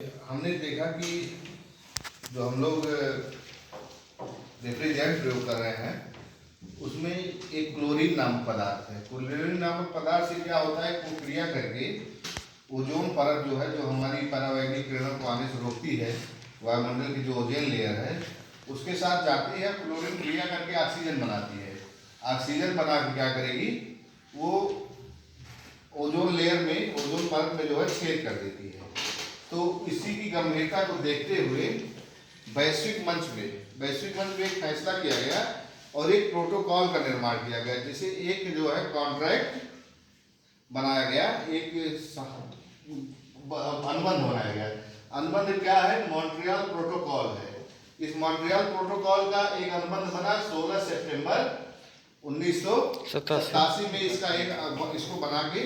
हमने देखा कि जो हम लोग रेफ्रिजरेंट प्रयोग कर रहे हैं उसमें एक क्लोरीन नामक पदार्थ है। क्लोरीन नामक पदार्थ से क्या होता है, वो क्रिया करके ओजोन परत जो है, जो हमारी परावैंगनी किरणों को आने से रोकती है, वायुमंडल की जो ओजोन लेयर है उसके साथ जाती है। क्लोरीन क्रिया करके ऑक्सीजन बनाती है। ऑक्सीजन बना के क्या करेगी, वो ओजोन लेयर में, ओजोन परत में जो है छेद कर देती है। तो इसी की गंभीरता को देखते हुए वैश्विक मंच में एक फैसला किया गया और एक प्रोटोकॉल का निर्माण किया गया, जिसे एक जो है कॉन्ट्रैक्ट बनाया गया, एक अनुबंध बनाया गया। अनुबंध क्या है? मॉन्ट्रियल प्रोटोकॉल है। इस मॉन्ट्रियल प्रोटोकॉल का एक अनुबंध बना 16 सितंबर 1987 में इसको बना के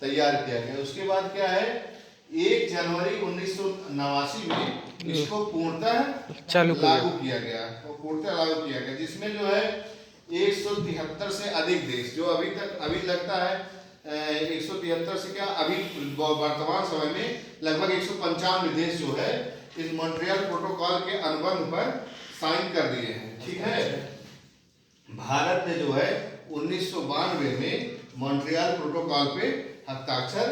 तैयार किया गया। उसके बाद क्या है, 1 जनवरी 1989 में इसको पूर्णतः लागू किया गया, जिसमें जो है 173 से अधिक देश, जो अभी लगता है 173 से क्या, अभी वर्तमान समय में लगभग 195 देश जो है इस मॉन्ट्रियल प्रोटोकॉल के अनुबंध पर साइन कर दिए हैं। ठीक है, भारत ने जो है 1992 में मॉन्ट्रियल प्रोटोकॉल पे हस्ताक्षर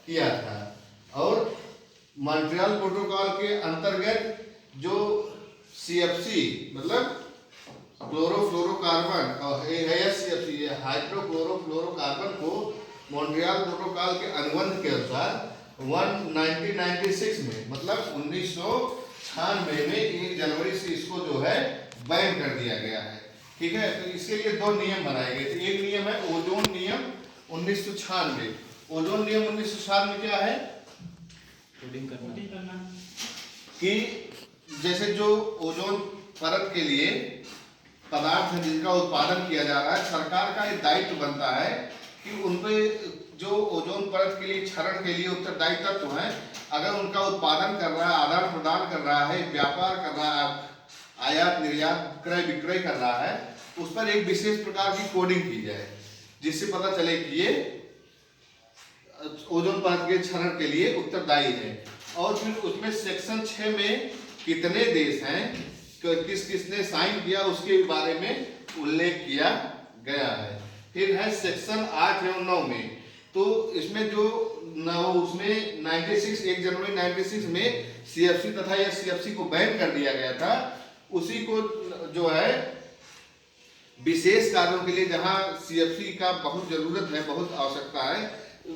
किया था और मॉन्ट्रियल प्रोटोकॉल के अंतर्गत जो CFC मतलब क्लोरोफ्लोरोकार्बन और HCFC हाइड्रोक्लोरोफ्लोरोकार्बन को मॉन्ट्रियल प्रोटोकॉल के अनुबंध के अनुसार 1996 में मतलब 1996 में 1 जनवरी से इसको जो है बैन कर दिया गया है। ठीक है, तो इसके लिए 2 नियम बनाए गए थे। एक नियम है ओजोन नियम 1996। ओजोन नियम 1996 में क्या है कि जैसे जो ओजोन परत के लिए पदार्थ है जिनका उत्पादन किया जा रहा है, सरकार का एक दायित्व बनता है कि उनपे जो ओजोन परत के लिए क्षरण के लिए उत्तरदायी तत्व है, अगर उनका उत्पादन कर रहा है, आदान प्रदान कर रहा है, व्यापार कर रहा है, आयात निर्यात क्रय विक्रय कर रहा है, उस पर एक विशेष प्रकार की कोडिंग की जाए, जिससे पता चले कि ये ओजोन परत के क्षरण के लिए उत्तरदायी है। और फिर उसमें सेक्शन 6 में कितने देश हैं, किसने साइन किया, उसके बारे में उल्लेख किया गया है। फिर है सेक्शन 8 एवं 9 में, तो इसमें जो उसमें 1 जनवरी 96 में CFC तथा SCFC को बैन कर दिया गया था, उसी को जो है विशेष कार्यों के लिए, जहां CFC का बहुत जरूरत है, बहुत आवश्यकता है,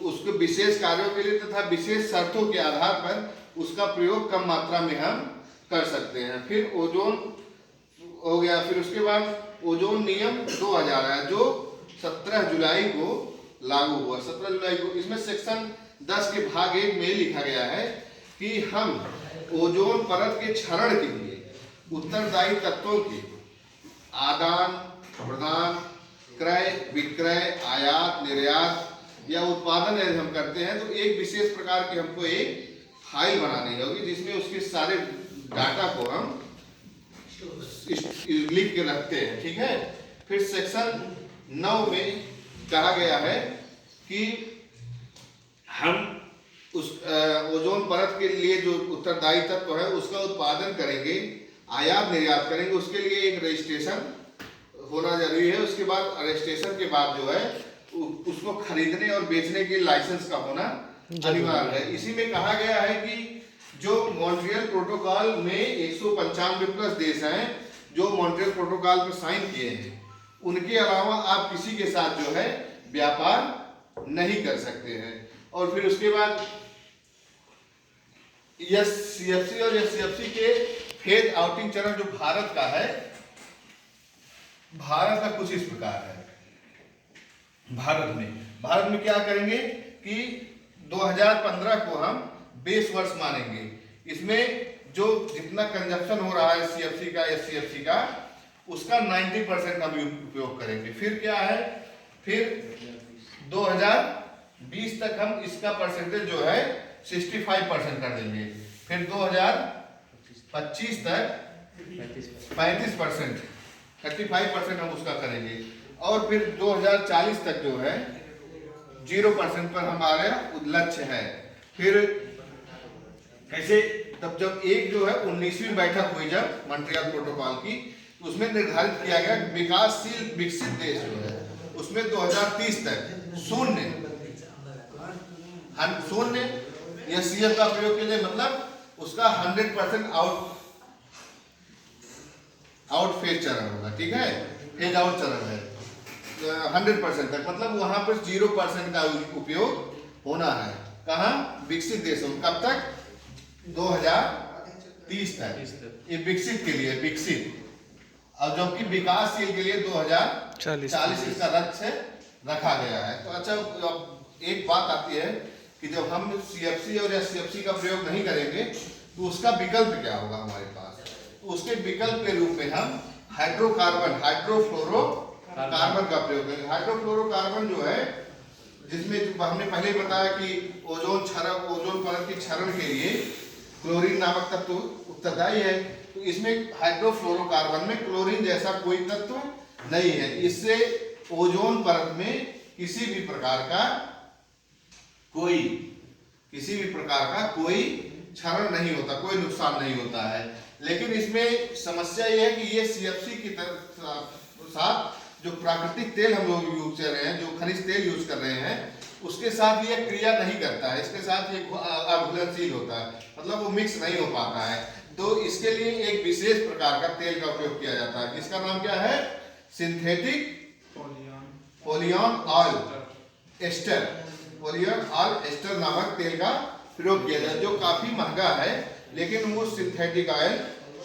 उसको विशेष कार्यों के लिए तथा विशेष शर्तों के आधार पर उसका प्रयोग कम मात्रा में हम कर सकते हैं। फिर ओजोन हो गया। फिर उसके बाद ओजोन नियम 2000 है, जो 17 जुलाई को लागू हुआ। 17 जुलाई को इसमें सेक्शन 10 के भाग 1 में लिखा गया है कि हम ओजोन परत के क्षरण के लिए उत्तरदायी तत्वों के आदान प्रदान, क्रय विक्रय, आयात निर्यात या उत्पादन यदि हम करते हैं तो एक विशेष प्रकार की हमको एक फाइल बनानी होगी, जिसमें उसके सारे डाटा को हम लिख के रखते हैं। ठीक है, फिर सेक्शन 9 में कहा गया है कि हम उस ओजोन परत के लिए जो उत्तरदायी तत्व है उसका उत्पादन करेंगे, आयात निर्यात करेंगे, उसके लिए एक रजिस्ट्रेशन होना जरूरी है। उसके बाद रजिस्ट्रेशन के बाद जो है उसको खरीदने और बेचने के लाइसेंस का होना अनिवार्य है। इसी में कहा गया है कि जो मॉन्ट्रियल प्रोटोकॉल में 195 प्लस देश हैं जो मॉन्ट्रियल प्रोटोकॉल पर साइन किए हैं, उनके अलावा आप किसी के साथ जो है व्यापार नहीं कर सकते हैं। और फिर उसके बाद CFC और SCFC के फेज आउटिंग चरण जो भारत का है, भारत का कुछ इस प्रकार है। भारत में क्या करेंगे कि 2015 को हम बेस वर्ष मानेंगे। इसमें जो जितना कंजप्शन हो रहा है CFC का, SCFC का, उसका 90% हम उपयोग करेंगे। फिर क्या है, फिर 2020 तक हम इसका परसेंटेज जो है 65% कर देंगे। फिर 2025 तक 35%, 35% हम उसका करेंगे। और फिर 2040 तक जो है 0% पर हमारा लक्ष्य है। फिर कैसे तब जब एक जो है 19वीं बैठक हुई जब मॉन्ट्रियल प्रोटोकॉल की, तो उसमें निर्धारित किया गया कि विकासशील विकसित देश जो है उसमें 2030 तक शून्य या CF का प्रयोग के लिए मतलब उसका 100% आउट फेज चरण होगा, ठीक है, फेज आउट चरण है 100% तक, मतलब वहां पर 0% का उपयोग होना है। कहाँ? विकसित देशों में। कब तक? 2030 तक। ये विकसित के लिए, विकसित, और जबकि विकासशील के लिए 2040 इसका लक्ष्य रखा गया है। तो अच्छा, अब एक बात आती है कि जब हम CFC और SCFC का प्रयोग नहीं करेंगे तो उसका विकल्प क्या होगा हमारे पास? तो उसके विकल्प के रूप में हम हाइड्रोफ्लोरोकार्बन का प्रयोग करेंगे। हाइड्रोफ्लोरोकार्बन जो है, जिसमें हमने पहले बताया कि ओजोन परत की क्षरण के लिए क्लोरीन नामक तत्व उत्तरदायी है। तो इसमें हाइड्रोफ्लोरोकार्बन में क्लोरीन जैसा कोई तत्व नहीं है। इससे ओजोन परत में किसी भी प्रकार का कोई क्षरण नहीं होता, कोई नुकसान नहीं होता है। लेकिन इसमें समस्या यह है कि ये CFC की साथ जो प्राकृतिक तेल हम लोग यूज कर रहे हैं, जो खनिज तेल यूज कर रहे हैं, उसके साथ ये क्रिया नहीं करता है, इसके साथ ये अघुलनशील होता है, मतलब वो मिक्स नहीं हो पाता है। तो इसके लिए एक विशेष प्रकार का तेल का उपयोग किया जाता है। इसका नाम क्या है? सिंथेटिक पोलियन ऑयल एस्टर नामक तेल का प्रयोग किया जाता है, जो काफी महंगा है। लेकिन वो सिंथेटिक ऑयल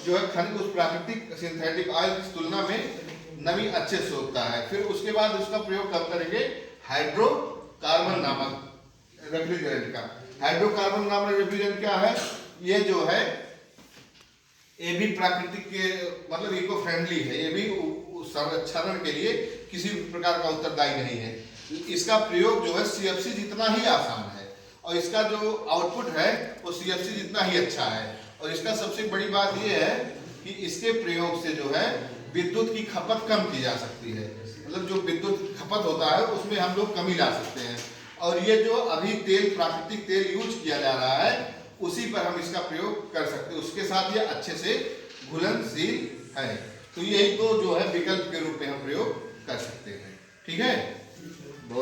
जो है उस प्राकृतिक सिंथेटिक ऑयल की तुलना में नमी अच्छे से होता है। फिर उसके बाद उसका प्रयोग कब करेंगे? हाइड्रोकार्बन नामक रेफ्रिजरेंट का। हाइड्रोकार्बन नामक रेफ्रिजरेंट क्या है? ये जो है ये भी प्राकृतिक के मतलब इको फ्रेंडली है, ये भी क्षरण के लिए किसी प्रकार का उत्तरदायी नहीं है। इसका प्रयोग जो है CFC जितना ही आसान है, और इसका जो आउटपुट है वो CFC जितना ही अच्छा है। और इसका सबसे बड़ी बात यह है कि इसके प्रयोग से जो है विद्युत की खपत कम की जा सकती है, मतलब जो विद्युत खपत होता है उसमें हम लोग कमी ला सकते हैं। और ये जो अभी प्राकृतिक तेल यूज किया जा रहा है उसी पर हम इसका प्रयोग कर सकते हैं, उसके साथ ये अच्छे से घुलनशील है। तो यही तो जो है विकल्प के रूप में हम प्रयोग कर सकते हैं, ठीक है।